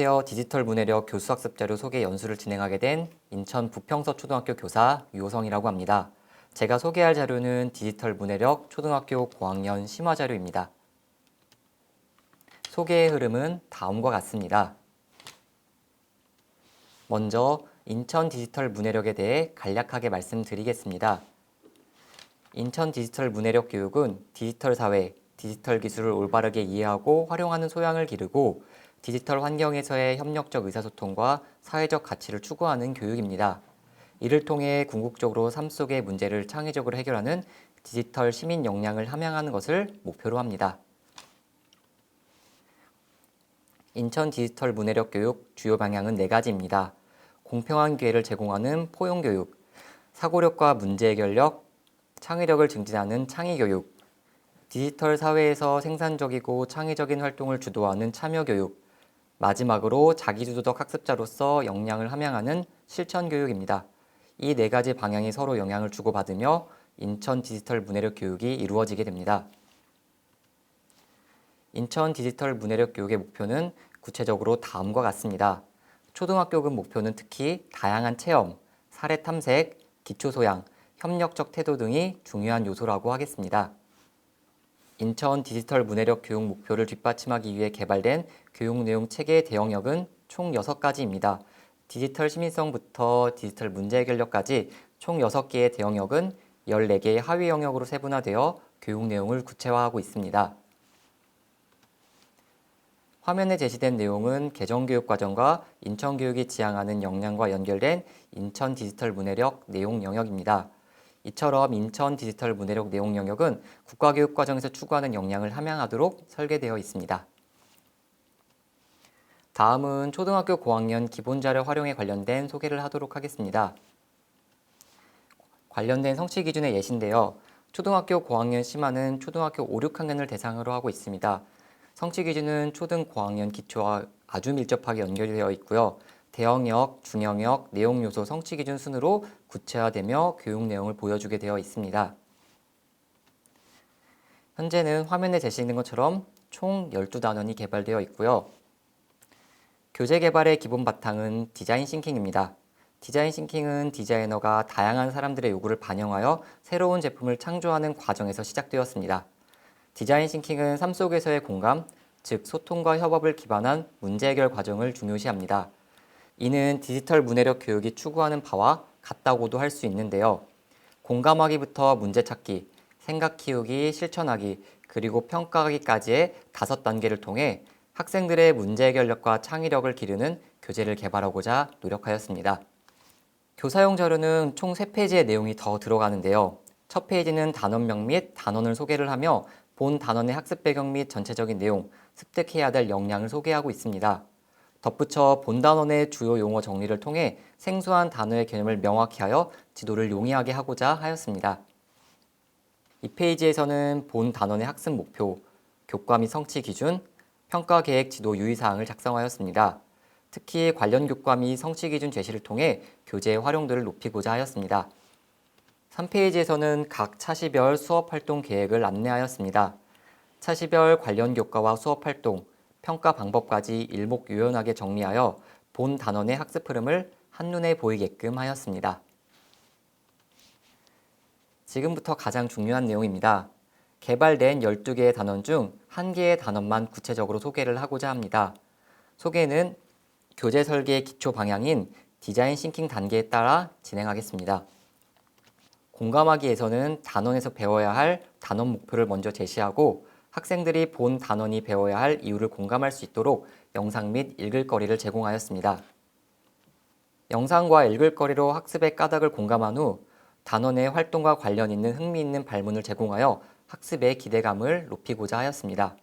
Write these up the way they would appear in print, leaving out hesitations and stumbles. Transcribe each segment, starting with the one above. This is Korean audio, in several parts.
안녕하세요. 디지털 문해력 교수학습 자료 소개 연수를 진행하게 된 인천 부평서 초등학교 교사 유호성이라고 합니다. 제가 소개할 자료는 디지털 문해력 초등학교 고학년 심화 자료입니다. 소개의 흐름은 다음과 같습니다. 먼저 인천 디지털 문해력에 대해 간략하게 말씀드리겠습니다. 인천 디지털 문해력 교육은 디지털 사회, 디지털 기술을 올바르게 이해하고 활용하는 소양을 기르고 디지털 환경에서의 협력적 의사소통과 사회적 가치를 추구하는 교육입니다. 이를 통해 궁극적으로 삶 속의 문제를 창의적으로 해결하는 디지털 시민 역량을 함양하는 것을 목표로 합니다. 인천 디지털 문해력 교육 주요 방향은 4가지입니다. 공평한 기회를 제공하는 포용교육, 사고력과 문제 해결력, 창의력을 증진하는 창의교육, 디지털 사회에서 생산적이고 창의적인 활동을 주도하는 참여교육, 마지막으로 자기주도적 학습자로서 역량을 함양하는 실천교육입니다. 이 4가지 방향이 서로 영향을 주고받으며 인천 디지털 문해력 교육이 이루어지게 됩니다. 인천 디지털 문해력 교육의 목표는 구체적으로 다음과 같습니다. 초등학교급 목표는 특히 다양한 체험, 사례 탐색, 기초소양, 협력적 태도 등이 중요한 요소라고 하겠습니다. 인천 디지털 문해력 교육 목표를 뒷받침하기 위해 개발된 교육 내용 체계 대영역은 총 6가지입니다. 디지털 시민성부터 디지털 문제 해결력까지 총 6개의 대영역은 14개의 하위 영역으로 세분화되어 교육 내용을 구체화하고 있습니다. 화면에 제시된 내용은 개정교육과정과 인천교육이 지향하는 역량과 연결된 인천 디지털 문해력 내용 영역입니다. 이처럼 인천 디지털 문해력 내용 영역은 국가교육과정에서 추구하는 역량을 함양하도록 설계되어 있습니다. 다음은 초등학교 고학년 기본자료 활용에 관련된 소개를 하도록 하겠습니다. 관련된 성취 기준의 예시인데요. 초등학교 고학년 심화는 초등학교 5, 6학년을 대상으로 하고 있습니다. 성취 기준은 초등 고학년 기초와 아주 밀접하게 연결되어 있고요. 대영역, 중영역, 내용 요소 성취 기준 순으로 구체화되며 교육 내용을 보여주게 되어 있습니다. 현재는 화면에 제시되는 것처럼 총 12단원이 개발되어 있고요. 교재 개발의 기본 바탕은 디자인 싱킹입니다. 디자인 싱킹은 디자이너가 다양한 사람들의 요구를 반영하여 새로운 제품을 창조하는 과정에서 시작되었습니다. 디자인 싱킹은 삶 속에서의 공감, 즉 소통과 협업을 기반한 문제 해결 과정을 중요시합니다. 이는 디지털 문해력 교육이 추구하는 바와 같다고도 할 수 있는데요. 공감하기부터 문제 찾기, 생각 키우기, 실천하기, 그리고 평가하기까지의 5단계를 통해 학생들의 문제 해결력과 창의력을 기르는 교재를 개발하고자 노력하였습니다. 교사용 자료는 총 3페이지의 내용이 더 들어가는데요. 첫 페이지는 단원명 및 단원을 소개를 하며 본 단원의 학습 배경 및 전체적인 내용, 습득해야 될 역량을 소개하고 있습니다. 덧붙여 본 단원의 주요 용어 정리를 통해 생소한 단어의 개념을 명확히 하여 지도를 용이하게 하고자 하였습니다. 이 페이지에서는 본 단원의 학습 목표, 교과 및 성취 기준, 평가 계획 지도 유의사항을 작성하였습니다. 특히 관련 교과 및 성취 기준 제시를 통해 교재의 활용도를 높이고자 하였습니다. 3페이지에서는 각 차시별 수업 활동 계획을 안내하였습니다. 차시별 관련 교과와 수업 활동, 평가 방법까지 일목요연하게 정리하여 본 단원의 학습 흐름을 한눈에 보이게끔 하였습니다. 지금부터 가장 중요한 내용입니다. 개발된 12개의 단원 중 1개의 단원만 구체적으로 소개를 하고자 합니다. 소개는 교재 설계의 기초 방향인 디자인 싱킹 단계에 따라 진행하겠습니다. 공감하기에서는 단원에서 배워야 할 단원 목표를 먼저 제시하고 학생들이 본 단원이 배워야 할 이유를 공감할 수 있도록 영상 및 읽을거리를 제공하였습니다. 영상과 읽을거리로 학습의 까닭을 공감한 후 단원의 활동과 관련 있는 흥미있는 발문을 제공하여 학습의 기대감을 높이고자 하였습니다.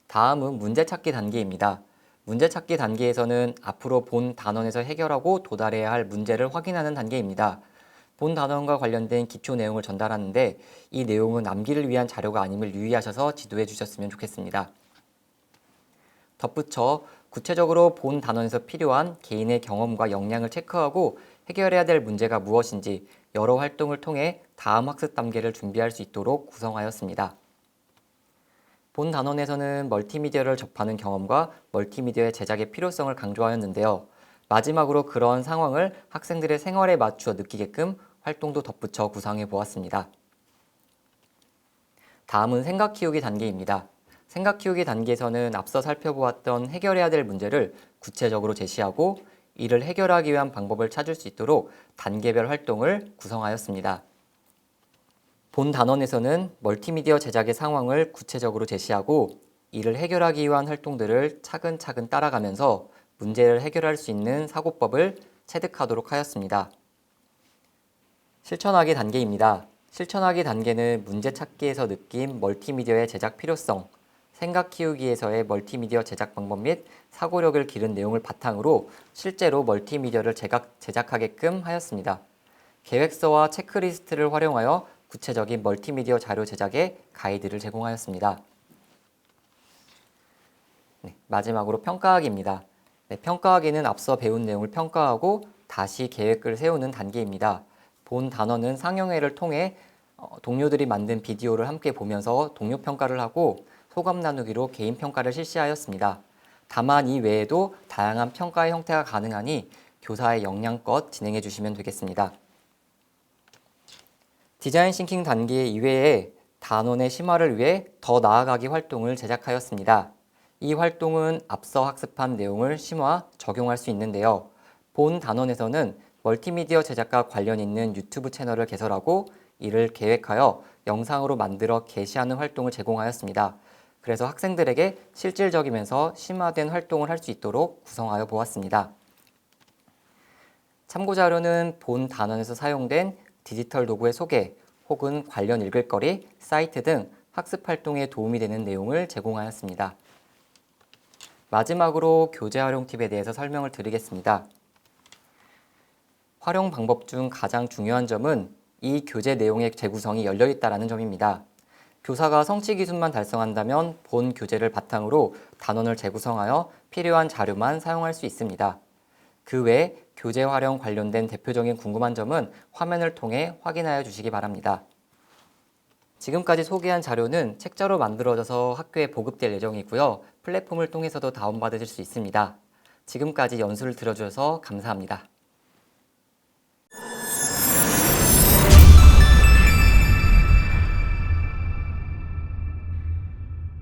다음은 문제찾기 단계입니다. 문제찾기 단계에서는 앞으로 본 단원에서 해결하고 도달해야 할 문제를 확인하는 단계입니다. 본 단원과 관련된 기초 내용을 전달하는데 이 내용은 암기를 위한 자료가 아님을 유의하셔서 지도해 주셨으면 좋겠습니다. 덧붙여 구체적으로 본 단원에서 필요한 개인의 경험과 역량을 체크하고 해결해야 될 문제가 무엇인지 여러 활동을 통해 다음 학습 단계를 준비할 수 있도록 구성하였습니다. 본 단원에서는 멀티미디어를 접하는 경험과 멀티미디어의 제작의 필요성을 강조하였는데요. 마지막으로 그런 상황을 학생들의 생활에 맞추어 느끼게끔 활동도 덧붙여 구상해 보았습니다. 다음은 생각 키우기 단계입니다. 생각 키우기 단계에서는 앞서 살펴보았던 해결해야 될 문제를 구체적으로 제시하고 이를 해결하기 위한 방법을 찾을 수 있도록 단계별 활동을 구성하였습니다. 본 단원에서는 멀티미디어 제작의 상황을 구체적으로 제시하고 이를 해결하기 위한 활동들을 차근차근 따라가면서 문제를 해결할 수 있는 사고법을 체득하도록 하였습니다. 실천하기 단계입니다. 실천하기 단계는 문제 찾기에서 느낀 멀티미디어의 제작 필요성, 생각 키우기에서의 멀티미디어 제작 방법 및 사고력을 기른 내용을 바탕으로 실제로 멀티미디어를 제작하게끔 하였습니다. 계획서와 체크리스트를 활용하여 구체적인 멀티미디어 자료 제작에 가이드를 제공하였습니다. 마지막으로 평가하기입니다. 평가하기는 앞서 배운 내용을 평가하고 다시 계획을 세우는 단계입니다. 본 단원은 상영회를 통해 동료들이 만든 비디오를 함께 보면서 동료 평가를 하고 소감 나누기로 개인 평가를 실시하였습니다. 다만 이 외에도 다양한 평가의 형태가 가능하니 교사의 역량껏 진행해 주시면 되겠습니다. 디자인 싱킹 단계 이외에 단원의 심화를 위해 더 나아가기 활동을 제작하였습니다. 이 활동은 앞서 학습한 내용을 심화, 적용할 수 있는데요. 본 단원에서는 멀티미디어 제작과 관련 있는 유튜브 채널을 개설하고 이를 계획하여 영상으로 만들어 게시하는 활동을 제공하였습니다. 그래서 학생들에게 실질적이면서 심화된 활동을 할 수 있도록 구성하여 보았습니다. 참고자료는 본 단원에서 사용된 디지털 도구의 소개 혹은 관련 읽을거리, 사이트 등 학습 활동에 도움이 되는 내용을 제공하였습니다. 마지막으로 교재 활용 팁에 대해서 설명을 드리겠습니다. 활용 방법 중 가장 중요한 점은 이 교재 내용의 재구성이 열려 있다는 점입니다. 교사가 성취 기준만 달성한다면 본 교재를 바탕으로 단원을 재구성하여 필요한 자료만 사용할 수 있습니다. 그 외 교재 활용 관련된 대표적인 궁금한 점은 화면을 통해 확인하여 주시기 바랍니다. 지금까지 소개한 자료는 책자로 만들어져서 학교에 보급될 예정이고요. 플랫폼을 통해서도 다운받으실 수 있습니다. 지금까지 연수를 들어주셔서 감사합니다.